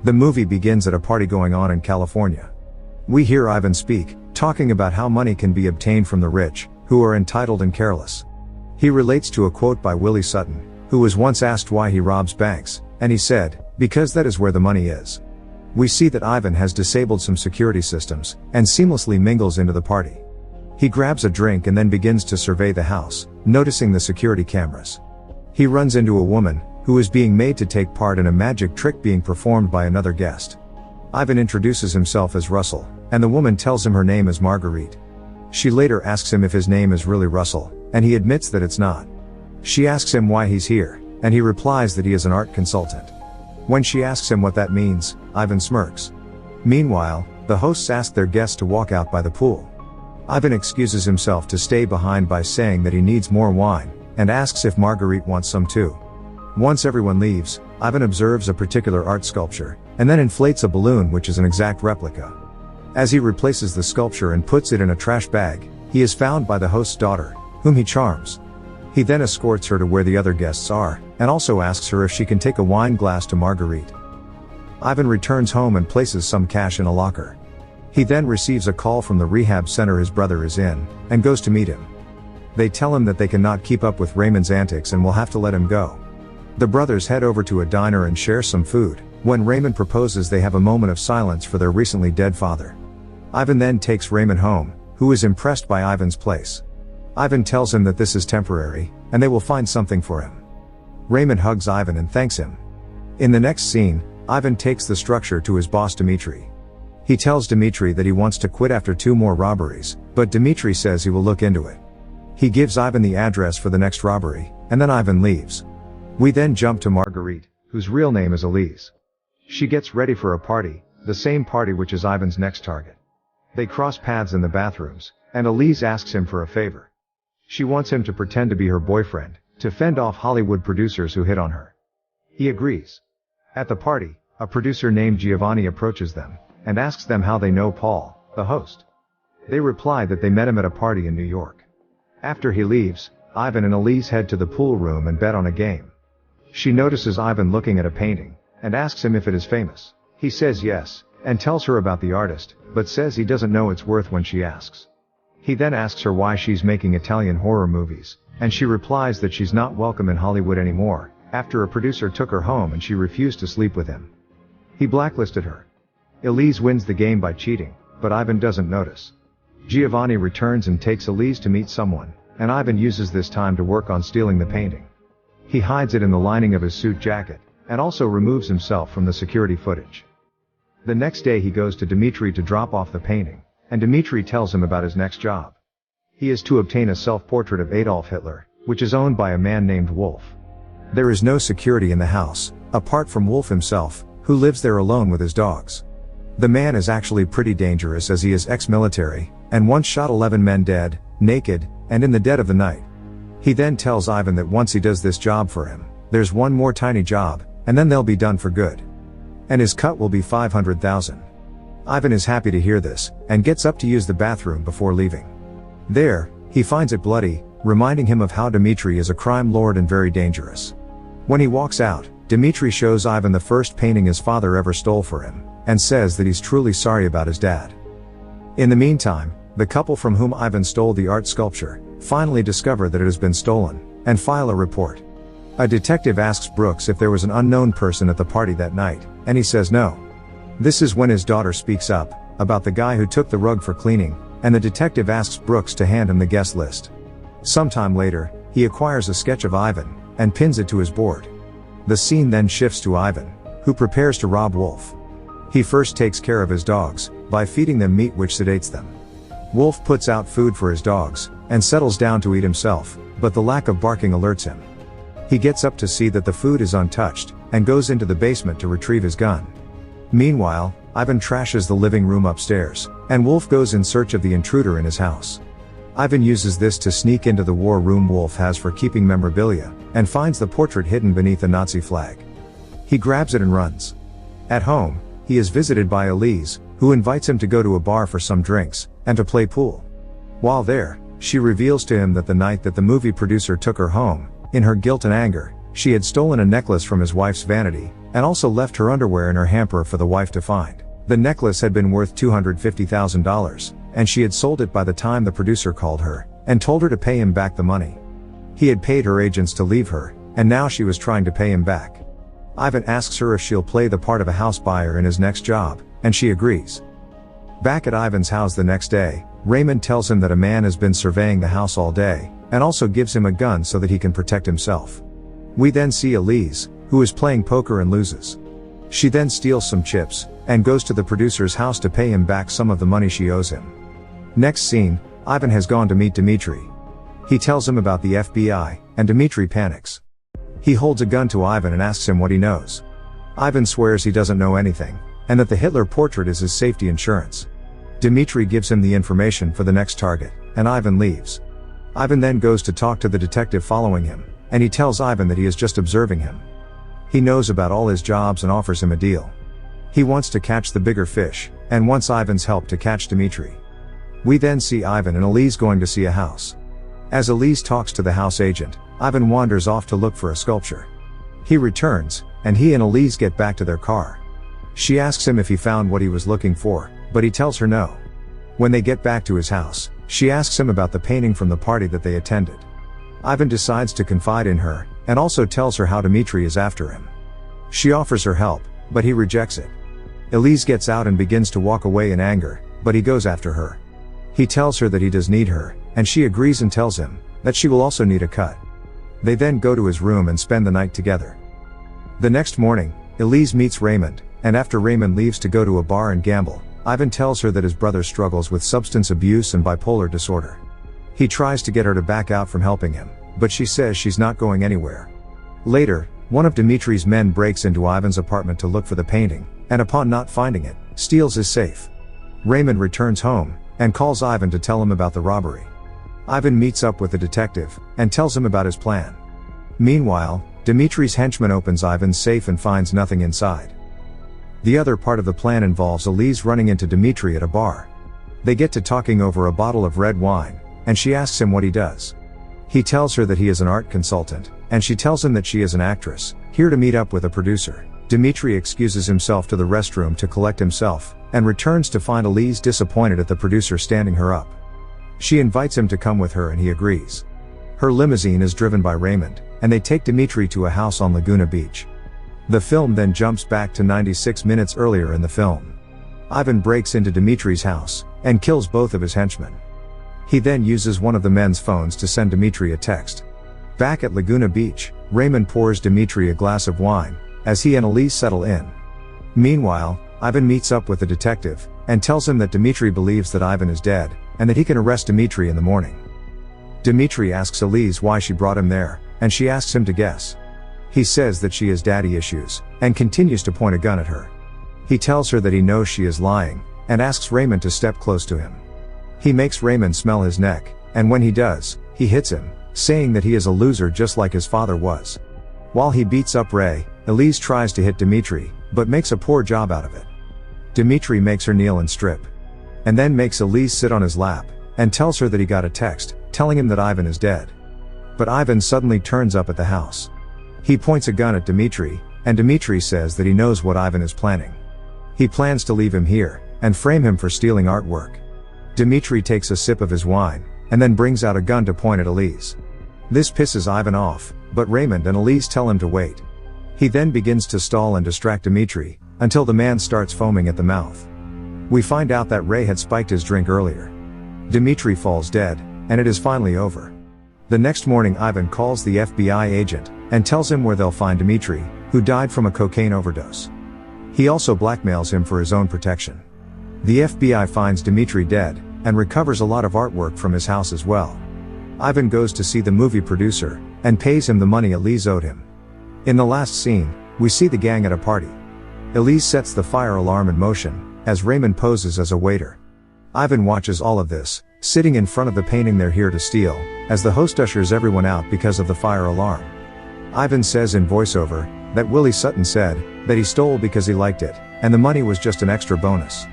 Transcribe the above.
The movie begins at a party going on in California. We hear Ivan speak, talking about how money can be obtained from the rich, who are entitled and careless. He relates to a quote by Willie Sutton, who was once asked why he robs banks, and he said, "Because that is where the money is." We see that Ivan has disabled some security systems, and seamlessly mingles into the party. He grabs a drink and then begins to survey the house, noticing the security cameras. He runs into a woman, who is being made to take part in a magic trick being performed by another guest. Ivan introduces himself as Russell, and the woman tells him her name is Marguerite. She later asks him if his name is really Russell, and he admits that it's not. She asks him why he's here, and he replies that he is an art consultant. When she asks him what that means, Ivan smirks. Meanwhile, the hosts ask their guests to walk out by the pool. Ivan excuses himself to stay behind by saying that he needs more wine, and asks if Marguerite wants some too. Once everyone leaves, Ivan observes a particular art sculpture, and then inflates a balloon which is an exact replica. As he replaces the sculpture and puts it in a trash bag, he is found by the host's daughter, whom he charms. He then escorts her to where the other guests are, and also asks her if she can take a wine glass to Marguerite. Ivan returns home and places some cash in a locker. He then receives a call from the rehab center his brother is in, and goes to meet him. They tell him that they cannot keep up with Raymond's antics and will have to let him go. The brothers head over to a diner and share some food. When Raymond proposes, they have a moment of silence for their recently dead father. Ivan then takes Raymond home, who is impressed by Ivan's place. Ivan tells him that this is temporary, and they will find something for him. Raymond hugs Ivan and thanks him. In the next scene, Ivan takes the structure to his boss Dmitry. He tells Dmitry that he wants to quit after 2 more robberies, but Dmitry says he will look into it. He gives Ivan the address for the next robbery, and then Ivan leaves. We then jump to Marguerite, whose real name is Elise. She gets ready for a party, the same party which is Ivan's next target. They cross paths in the bathrooms, and Elise asks him for a favor. She wants him to pretend to be her boyfriend, to fend off Hollywood producers who hit on her. He agrees. At the party, a producer named Giovanni approaches them, and asks them how they know Paul, the host. They reply that they met him at a party in New York. After he leaves, Ivan and Elise head to the pool room and bet on a game. She notices Ivan looking at a painting, and asks him if it is famous. He says yes, and tells her about the artist, but says he doesn't know its worth when she asks. He then asks her why she's making Italian horror movies, and she replies that she's not welcome in Hollywood anymore, after a producer took her home and she refused to sleep with him. He blacklisted her. Elise wins the game by cheating, but Ivan doesn't notice. Giovanni returns and takes Elise to meet someone, and Ivan uses this time to work on stealing the painting. He hides it in the lining of his suit jacket, and also removes himself from the security footage. The next day he goes to Dmitry to drop off the painting, and Dmitry tells him about his next job. He is to obtain a self-portrait of Adolf Hitler, which is owned by a man named Wolf. There is no security in the house, apart from Wolf himself, who lives there alone with his dogs. The man is actually pretty dangerous as he is ex-military, and once shot 11 men dead, naked, and in the dead of the night. He then tells Ivan that once he does this job for him, there's one more tiny job, and then they'll be done for good. And his cut will be 500,000. Ivan is happy to hear this, and gets up to use the bathroom before leaving. There, he finds it bloody, reminding him of how Dmitry is a crime lord and very dangerous. When he walks out, Dmitry shows Ivan the first painting his father ever stole for him, and says that he's truly sorry about his dad. In the meantime, the couple from whom Ivan stole the art sculpture, finally discover that it has been stolen, and file a report. A detective asks Brooks if there was an unknown person at the party that night, and he says no. This is when his daughter speaks up, about the guy who took the rug for cleaning, and the detective asks Brooks to hand him the guest list. Sometime later, he acquires a sketch of Ivan, and pins it to his board. The scene then shifts to Ivan, who prepares to rob Wolf. He first takes care of his dogs, by feeding them meat which sedates them. Wolf puts out food for his dogs, and settles down to eat himself, but the lack of barking alerts him. He gets up to see that the food is untouched, and goes into the basement to retrieve his gun. Meanwhile, Ivan trashes the living room upstairs, and Wolf goes in search of the intruder in his house. Ivan uses this to sneak into the war room Wolf has for keeping memorabilia, and finds the portrait hidden beneath a Nazi flag. He grabs it and runs. At home, he is visited by Elise, who invites him to go to a bar for some drinks, and to play pool. While there, she reveals to him that the night that the movie producer took her home, in her guilt and anger, She had stolen a necklace from his wife's vanity, and also left her underwear in her hamper for the wife to find. The necklace had been worth $250,000, and she had sold it by the time the producer called her, and told her to pay him back the money. He had paid her agents to leave her, and now she was trying to pay him back. Ivan asks her if she'll play the part of a house buyer in his next job, and she agrees. Back at Ivan's house the next day, Raymond tells him that a man has been surveying the house all day, and also gives him a gun so that he can protect himself. We then see Elise, who is playing poker and loses. She then steals some chips, and goes to the producer's house to pay him back some of the money she owes him. Next scene, Ivan has gone to meet Dmitri. He tells him about the FBI, and Dmitri panics. He holds a gun to Ivan and asks him what he knows. Ivan swears he doesn't know anything, and that the Hitler portrait is his safety insurance. Dmitri gives him the information for the next target, and Ivan leaves. Ivan then goes to talk to the detective following him, and he tells Ivan that he is just observing him. He knows about all his jobs and offers him a deal. He wants to catch the bigger fish, and wants Ivan's help to catch Dmitri. We then see Ivan and Elise going to see a house. As Elise talks to the house agent, Ivan wanders off to look for a sculpture. He returns, and he and Elise get back to their car. She asks him if he found what he was looking for, but he tells her no. When they get back to his house, she asks him about the painting from the party that they attended. Ivan decides to confide in her, and also tells her how Dmitri is after him. She offers her help, but he rejects it. Elise gets out and begins to walk away in anger, but he goes after her. He tells her that he does need her, and she agrees and tells him that she will also need a cut. They then go to his room and spend the night together. The next morning, Elise meets Raymond, and after Raymond leaves to go to a bar and gamble, Ivan tells her that his brother struggles with substance abuse and bipolar disorder. He tries to get her to back out from helping him, but she says she's not going anywhere. Later, one of Dmitri's men breaks into Ivan's apartment to look for the painting, and upon not finding it, steals his safe. Raymond returns home, and calls Ivan to tell him about the robbery. Ivan meets up with the detective, and tells him about his plan. Meanwhile, Dmitri's henchman opens Ivan's safe and finds nothing inside. The other part of the plan involves Elise running into Dmitri at a bar. They get to talking over a bottle of red wine, and she asks him what he does. He tells her that he is an art consultant, and she tells him that she is an actress, here to meet up with a producer. Dmitri excuses himself to the restroom to collect himself, and returns to find Elise disappointed at the producer standing her up. She invites him to come with her and he agrees. Her limousine is driven by Raymond, and they take Dmitri to a house on Laguna Beach. The film then jumps back to 96 minutes earlier in the film. Ivan breaks into Dmitri's house, and kills both of his henchmen. He then uses one of the men's phones to send Dmitri a text. Back at Laguna Beach, Raymond pours Dmitri a glass of wine, as he and Elise settle in. Meanwhile, Ivan meets up with the detective, and tells him that Dmitri believes that Ivan is dead, and that he can arrest Dmitri in the morning. Dmitri asks Elise why she brought him there, and she asks him to guess. He says that she has daddy issues, and continues to point a gun at her. He tells her that he knows she is lying, and asks Raymond to step close to him. He makes Raymond smell his neck, and when he does, he hits him, saying that he is a loser just like his father was. While he beats up Ray, Elise tries to hit Dmitri, but makes a poor job out of it. Dmitri makes her kneel and strip. And then makes Elise sit on his lap, and tells her that he got a text, telling him that Ivan is dead. But Ivan suddenly turns up at the house. He points a gun at Dmitri, and Dmitri says that he knows what Ivan is planning. He plans to leave him here, and frame him for stealing artwork. Dmitri takes a sip of his wine, and then brings out a gun to point at Elise. This pisses Ivan off, but Raymond and Elise tell him to wait. He then begins to stall and distract Dmitri, until the man starts foaming at the mouth. We find out that Ray had spiked his drink earlier. Dmitri falls dead, and it is finally over. The next morning Ivan calls the FBI agent, and tells him where they'll find Dmitri, who died from a cocaine overdose. He also blackmails him for his own protection. The FBI finds Dmitri dead, and recovers a lot of artwork from his house as well. Ivan goes to see the movie producer, and pays him the money Elise owed him. In the last scene, we see the gang at a party. Elise sets the fire alarm in motion, as Raymond poses as a waiter. Ivan watches all of this, sitting in front of the painting they're here to steal, as the host ushers everyone out because of the fire alarm. Ivan says in voiceover, that Willie Sutton said, that he stole because he liked it, and the money was just an extra bonus.